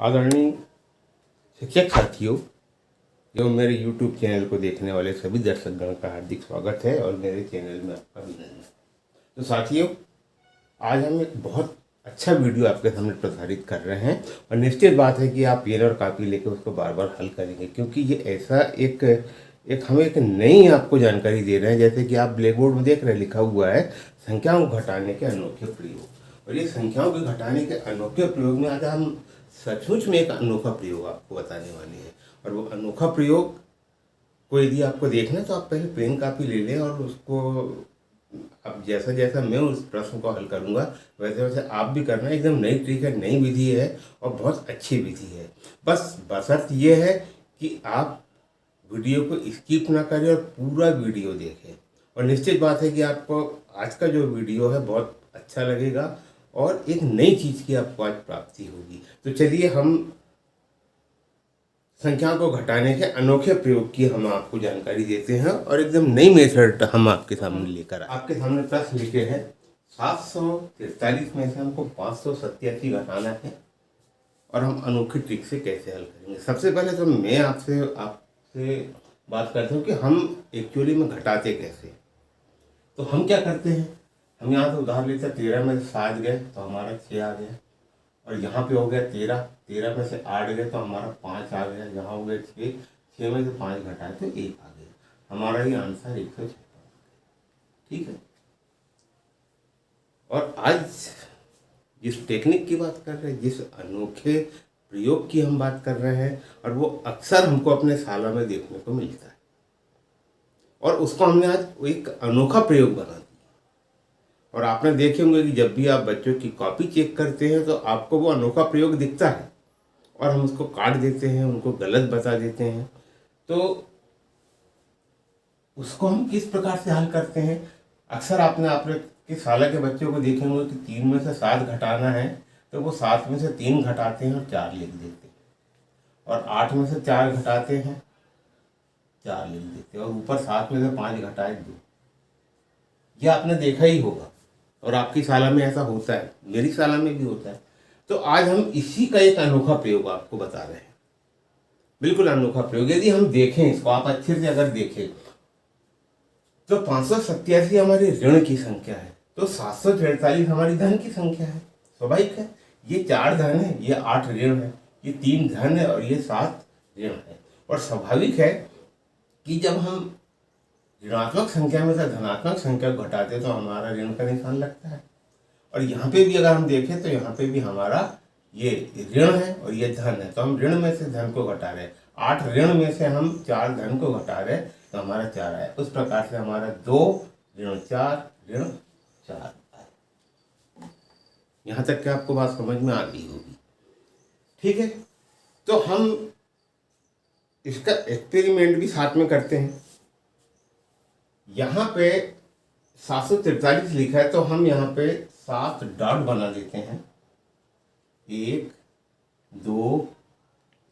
आदरणीय शिक्षक साथियों एवं मेरे YouTube चैनल को देखने वाले सभी दर्शकगण का हार्दिक स्वागत है और मेरे चैनल में आपका अभिनंदन। तो साथियों, आज हम एक बहुत अच्छा वीडियो आपके सामने प्रसारित कर रहे हैं और निश्चित बात है कि आप पेन और कापी लेकर उसको बार बार हल करेंगे, क्योंकि ये ऐसा हम एक नई आपको जानकारी दे रहे हैं। जैसे कि आप ब्लैक बोर्ड में देख रहे हैं, लिखा हुआ है संख्याओं को घटाने के अनोखे प्रयोग। और ये संख्याओं के घटाने के अनोखे प्रयोग में आज हम सचमुच में एक अनोखा प्रयोग आपको बताने वाले हैं। और वो अनोखा प्रयोग को यदि आपको देखना है तो आप पहले पेन कापी ले लें और उसको अब जैसा जैसा मैं उस प्रश्न को हल करूंगा वैसे वैसे आप भी करना। एकदम नई ट्रिक है, नई विधि है और बहुत अच्छी विधि है। बस बशर्त ये है कि आप वीडियो को स्किप ना करें और पूरा वीडियो देखें। और निश्चित बात है कि आपको आज का जो वीडियो है बहुत अच्छा लगेगा और एक नई चीज़ की आपको आज प्राप्ति होगी। तो चलिए हम संख्याओं को घटाने के अनोखे प्रयोग की हम आपको जानकारी देते हैं और एकदम नई मेथड हम आपके सामने लेकर आपके सामने प्रश्न लिखे हैं 743 में से हमको 587 घटाना है और हम अनोखी ट्रिक से कैसे हल करेंगे। सबसे पहले तो मैं आपसे बात करता हूँ कि हम एक्चुअली में घटाते कैसे। तो हम क्या करते हैं, हम यहाँ से उधार लेते हैं 13 में से 7 गए तो हमारा 6 आ गया, और यहाँ पे हो गया 13 में से 8 गए तो हमारा 5 आ गया, यहाँ हो गया 6 में से 5 घटाए तो 1 आ गया। हमारा ये आंसर 156। ठीक है। और आज जिस टेक्निक की बात कर रहे हैं, जिस अनोखे प्रयोग की हम बात कर रहे हैं, और वो अक्सर हमको अपने शाला में देखने को मिलता है और उसको हमने आज एक अनोखा प्रयोग बना दिया। और आपने देखे होंगे कि जब भी आप बच्चों की कॉपी चेक करते हैं तो आपको वो अनोखा प्रयोग दिखता है और हम उसको काट देते हैं, उनको गलत बता देते हैं। तो उसको हम किस प्रकार से हल करते हैं। अक्सर आपने के शाला के बच्चों को देखे होंगे कि 3 में से 7 घटाना है तो वो 7 में से 3 घटाते हैं और 4 लिख देते हैं, और 8 में से 4 घटाते हैं 4 लिख देते हैं, और ऊपर 7 में से 5 घटाए 2। ये आपने देखा ही होगा और आपकी शाला में ऐसा होता है, मेरी शाला में भी होता है। तो आज हम इसी का एक अनोखा प्रयोग आपको बता रहे हैं, बिल्कुल अनोखा प्रयोग। यदि हम देखें इसको, आप अच्छे से अगर देखें तो 587 हमारी ऋण की संख्या है, तो 743 हमारी धन की संख्या है। स्वाभाविक है, ये 4 धन है, ये 8 ऋण है, ये 3 धन है और ये 7 ऋण है। और स्वाभाविक है कि जब हम ऋणात्मक संख्या में से धनात्मक संख्या को घटाते तो हमारा ऋण का निशान लगता है। और यहाँ पे भी अगर हम देखें तो यहाँ पे भी हमारा ये ऋण है और ये धन है, तो हम ऋण में से धन को घटा रहे हैं। 8 ऋण में से हम 4 धन को घटा रहे हैं तो हमारा 4 आया। उस प्रकार से हमारा 2 ऋण 4 ऋण 4 आया। यहाँ तक कि आपको बात समझ में आ गई होगी। ठीक है, तो हम इसका एक्सपेरिमेंट भी साथ में करते हैं। यहाँ पे 743 लिखा है तो हम यहाँ पे 7 डॉट बना देते हैं। 1 2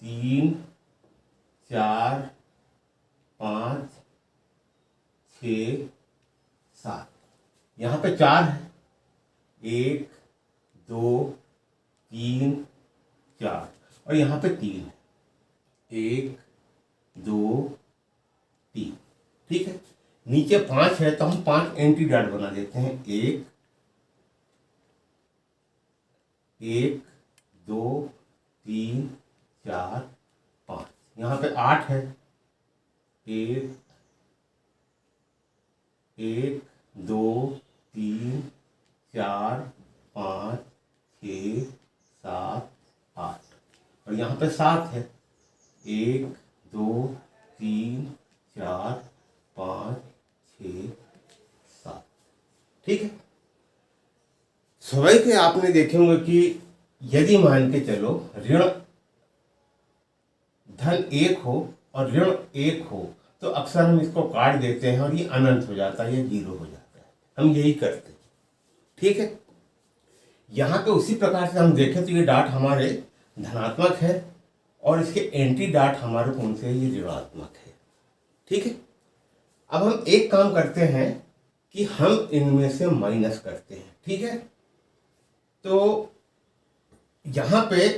3 4 5 6 7। यहाँ पे 4 है, 1 2 3 4, और यहाँ पे 3 है, 1 2 3। ठीक है, नीचे 5 है तो हम 5 एंटी डॉट बना देते हैं। 1 2 3 4 5। यहाँ पे 8 है, 1 2 3 4 5 6 7 8, और यहाँ पे 7 है, 1 2 3 4 5 6 7। ठीक है, स्वाभाविक है आपने देखे होंगे कि यदि मान के चलो ऋण धन 1 हो और ऋण 1 हो तो अक्सर हम इसको काट देते हैं और ये अनंत हो जाता है या 0 हो जाता है। हम यही करते हैं। ठीक है, यहाँ पे उसी प्रकार से हम देखें तो ये डाट हमारे धनात्मक है और इसके एंटी डाट हमारे कौन से है, ये ऋणात्मक है। ठीक है, अब हम एक काम करते हैं कि हम इनमें से माइनस करते हैं। ठीक है, तो यहाँ पे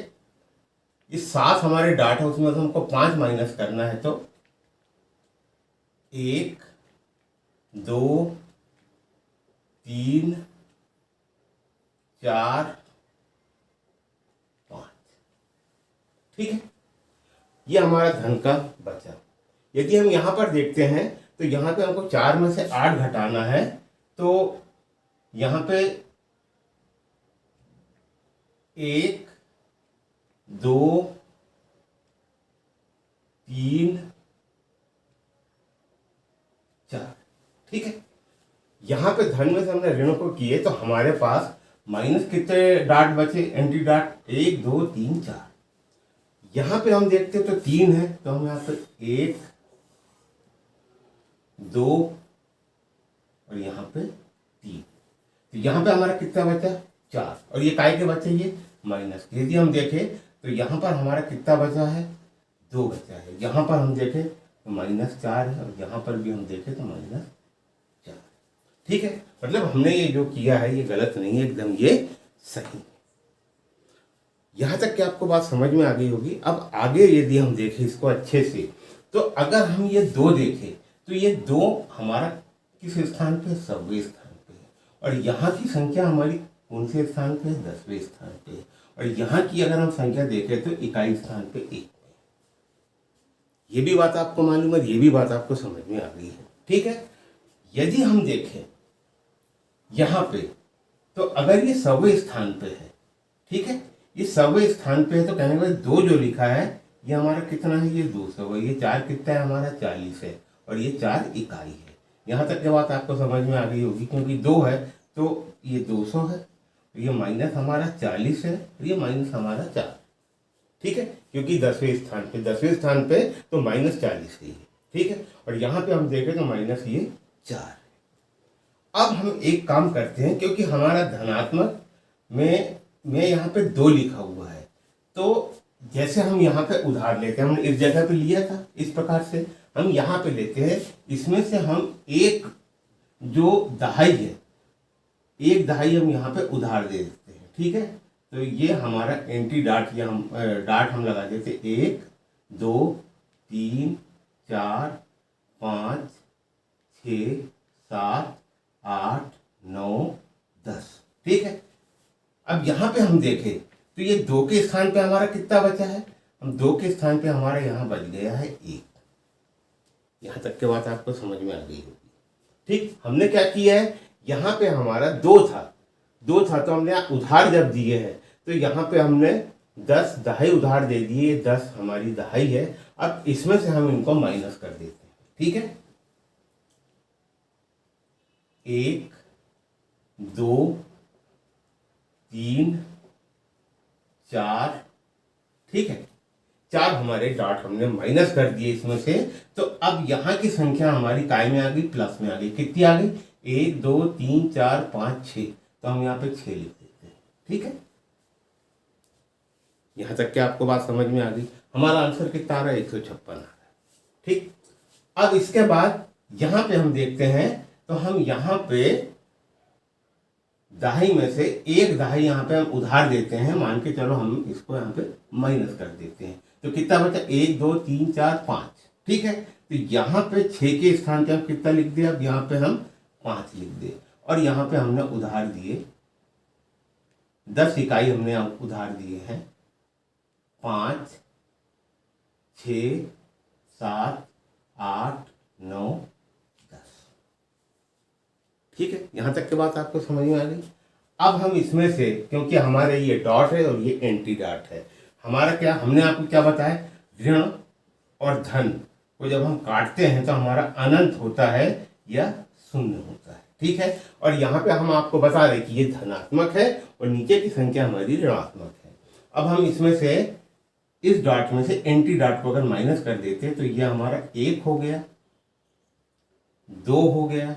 इस 7 हमारे डाट है उसमें से हमको 5 माइनस करना है, तो 1 2 3 4 5। ठीक है, ये हमारा धन का बचा। यदि हम यहां पर देखते हैं तो यहां पे हमको 4 में से 8 घटाना है, तो यहां पे 1 2 3 4। ठीक है, यहां पे धन में से हमने ऋणों को किए तो हमारे पास माइनस कितने डाट बचे, एंटी डाट 1 2 3 4। यहां पे हम देखते तो 3 है, तो हम यहां पे 1 2 और यहां पे 3, तो यहां पे हमारा कितना बचा 4, और ये काय के बचे, ये माइनस। यदि हम देखें तो यहां पर हमारा कितना बचा है, 2 बचा है। यहां पर हम देखें तो -4 है, और यहां पर भी हम देखें तो -4। ठीक है, मतलब हमने ये जो किया है ये गलत नहीं है, एकदम ये सही है। यहां तक कि आपको बात समझ में आ गई होगी। अब आगे यदि हम देखें इसको अच्छे से, तो अगर हम ये 2 देखें तो ये 2 हमारा किस स्थान पे, 100वें स्थान पे है, और यहाँ की संख्या हमारी कौन से स्थान पे है, 10वें स्थान पे है, और यहाँ की अगर हम संख्या देखें तो इकाई स्थान पे 1 है। ये भी बात आपको मालूम है, ये भी बात आपको समझ में आ गई है। ठीक है, यदि हम देखें यहाँ पे तो अगर ये 100वें स्थान पे है, ठीक है, ये 100वें स्थान पे है, तो कहने का 2 जो लिखा है ये हमारा कितना है, ये 200 है। ये 4 कितना है हमारा, 40 है, और ये 4 इकाई है। यहाँ तक की बात आपको समझ में आ गई होगी, क्योंकि 2 है तो ये 200 है, ये माइनस हमारा 40 है, और ये माइनस हमारा 4। ठीक है, क्योंकि 10वें स्थान पे तो -40 है। ठीक है, और यहाँ पे हम देखें तो माइनस ये 4। अब हम एक काम करते हैं, क्योंकि हमारा धनात्मक में यहाँ पे 2 लिखा हुआ है, तो जैसे हम यहाँ पे उधार लेते हैं, हमने इस जगह पे लिया था, इस प्रकार से हम यहाँ पे लेते हैं। इसमें से हम एक जो दहाई है, 1 दहाई हम यहाँ पे उधार दे देते हैं। ठीक है, तो ये हमारा एंटी डाट, या हम डाट हम लगा देते 1 2 3 4 5 6 7 8 9 10। ठीक है, अब यहाँ पे हम देखें तो ये 2 के स्थान पे हमारा कितना बचा है, हम 2 के स्थान पे हमारा यहाँ बच गया है 1। यहाँ तक के बात आपको समझ में आ गई होगी। ठीक, हमने क्या किया है, यहाँ पे हमारा 2 था तो हमने उधार जब दिए हैं तो यहाँ पे हमने 10 दहाई उधार दे दिए, 10 हमारी दहाई है। अब इसमें से हम इनको माइनस कर देते हैं। ठीक है, 1 2 3 4। ठीक है, 4 हमारे डाट हमने माइनस कर दिए इसमें से, तो अब यहाँ की संख्या हमारी काय में आ गई, प्लस में आ गई। कितनी आ गई, 1 2 3 4 5 6, तो हम यहाँ पे 6 लिख देते हैं। ठीक है, यहाँ तक क्या आपको बात समझ में आ गई। हमारा आंसर कितना आ रहा है, 156 आ रहा है। ठीक, अब इसके बाद यहाँ पे हम देखते हैं, तो हम यहाँ पे दहाई में से 1 दहाई यहाँ पे हम उधार देते हैं, मान के चलो हम इसको यहाँ पे माइनस कर देते हैं, तो कितना बचा, 1 2 3 4 5। ठीक है, तो यहाँ पे 6 के स्थान पे हम कितना लिख दिया, अब यहाँ पे हम 5 लिख दे, और यहाँ पे हमने उधार दिए 10 इकाई हमने उधार दिए हैं, 5 6 7 8 9 10। ठीक है, यहाँ तक की बात आपको समझ में आ गई। अब हम इसमें से, क्योंकि हमारे ये डॉट है और ये एंटी डॉट है, हमारा क्या, हमने आपको क्या बताया, ऋण और धन को जब हम काटते हैं तो हमारा अनंत होता है या शून्य होता है। ठीक है, और यहाँ पे हम आपको बता रहे कि ये धनात्मक है और नीचे की संख्या हमारी ऋणात्मक है। अब हम इसमें से, इस डॉट में से एंटी डॉट को अगर माइनस कर देते हैं तो ये हमारा 1 हो गया, 2 हो गया,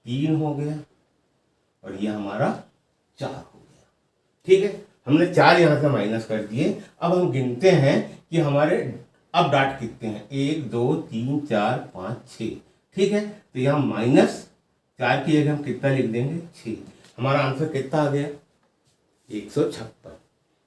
3 हो गया, और ये हमारा 4 हो गया। ठीक है, हमने 4 यहाँ से माइनस कर दिए। अब हम गिनते हैं कि हमारे अब डाट कितने हैं, 1 2 3 4 5 6। ठीक है, तो यहाँ -4 की जगह हम कितना लिख देंगे, 6। हमारा आंसर कितना आ गया, 156।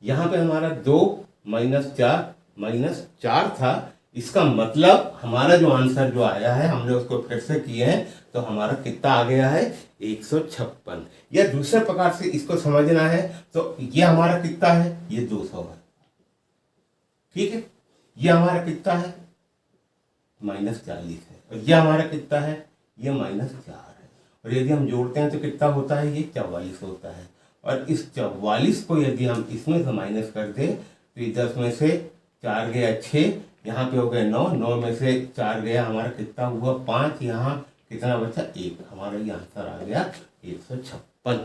यहाँ पे हमारा 2 -4 था। इसका मतलब हमारा जो आंसर जो आया है, हमने उसको फिर से किए हैं, तो हमारा कितना आ गया है 156। या दूसरे प्रकार से इसको समझना है तो ये हमारा कितना है, ये 200 है। ठीक है, ये हमारा कितना है -40 है, और ये हमारा कितना है, ये -4 है। और यदि हम जोड़ते हैं तो कितना होता है, ये 44 होता है। और इस 44 को यदि हम इसमें से माइनस कर दें तो ये 10 में से 4 गया 6, यहाँ पे हो गया 9, 9 में से 4 गया, हमारा कितना हुआ 5, यहाँ कितना बचा 1, हमारा ये आंसर आ गया 156।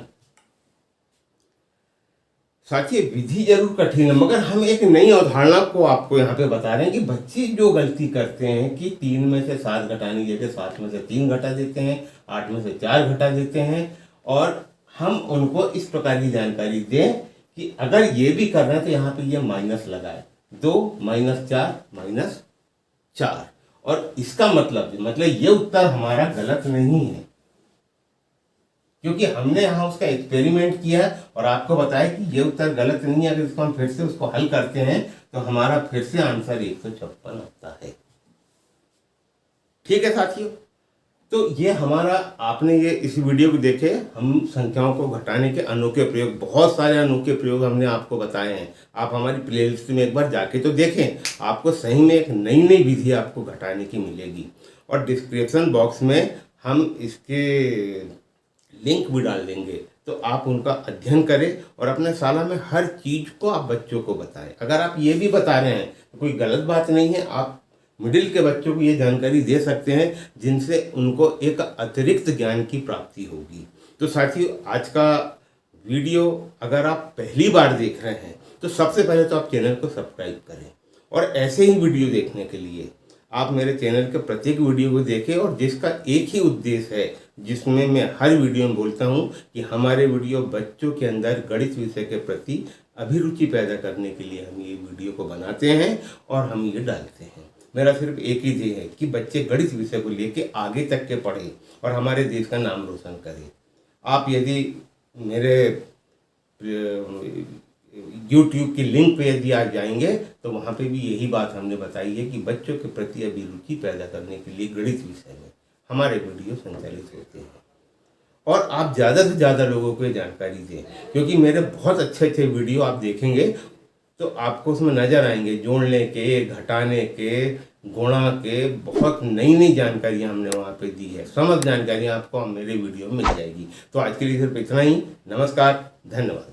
साथियों, विधि जरूर कठिन है, मगर हम एक नई अवधारणा को आपको यहाँ पे बता रहे हैं कि बच्चे जो गलती करते हैं कि 3 में से 7 घटाने की जगह 7 में से 3 घटा देते हैं, 8 में से 4 घटा देते हैं, और हम उनको इस प्रकार की जानकारी दें कि अगर ये भी कर रहे हैं तो यहाँ पे ये माइनस लगाए, 2 -4 -4, और इसका मतलब ये उत्तर हमारा गलत नहीं है, क्योंकि हमने यहाँ उसका एक्सपेरिमेंट किया और आपको बताया कि ये उत्तर गलत नहीं है। अगर इसको हम फिर से उसको हल करते हैं तो हमारा फिर से आंसर 156 आता है। ठीक है साथियों, तो ये हमारा, आपने ये इस वीडियो को देखे, हम संख्याओं को घटाने के अनोखे प्रयोग, बहुत सारे अनोखे प्रयोग हमने आपको बताए हैं। आप हमारी प्लेलिस्ट में एक बार जाके तो देखें, आपको सही में एक नई नई विधि आपको घटाने की मिलेगी। और डिस्क्रिप्शन बॉक्स में हम इसके लिंक भी डाल देंगे, तो आप उनका अध्ययन करें और अपने शाला में हर चीज़ को आप बच्चों को बताएं। अगर आप ये भी बता रहे हैं तो कोई गलत बात नहीं है, आप मिडिल के बच्चों को ये जानकारी दे सकते हैं जिनसे उनको एक अतिरिक्त ज्ञान की प्राप्ति होगी। तो साथियों, आज का वीडियो अगर आप पहली बार देख रहे हैं तो सबसे पहले तो आप चैनल को सब्सक्राइब करें, और ऐसे ही वीडियो देखने के लिए आप मेरे चैनल के प्रत्येक वीडियो को देखें, और जिसका एक ही उद्देश्य है, जिसमें मैं हर वीडियो में बोलता हूं कि हमारे वीडियो बच्चों के अंदर गणित विषय के प्रति अभिरुचि पैदा करने के लिए हम ये वीडियो को बनाते हैं और हम ये डालते हैं। मेरा सिर्फ एक ही ध्येय है कि बच्चे गणित विषय को लेके आगे तक के पढ़ें और हमारे देश का नाम रोशन करें। आप यदि मेरे YouTube की लिंक पे यदि आप जाएंगे तो वहाँ पे भी यही बात हमने बताई है कि बच्चों के प्रति अभिरुचि पैदा करने के लिए गणित विषय में हमारे वीडियो संचालित होते हैं। और आप ज़्यादा से ज़्यादा लोगों को ये जानकारी दें, क्योंकि मेरे बहुत अच्छे अच्छे वीडियो आप देखेंगे तो आपको उसमें नज़र आएंगे जोड़ने के, घटाने के, गुणा के, बहुत नई नई जानकारियाँ हमने वहाँ पे दी है। समझ जानकारियाँ आपको मेरे वीडियो में मिल जाएगी। तो आज के लिए सिर्फ इतना ही। नमस्कार, धन्यवाद।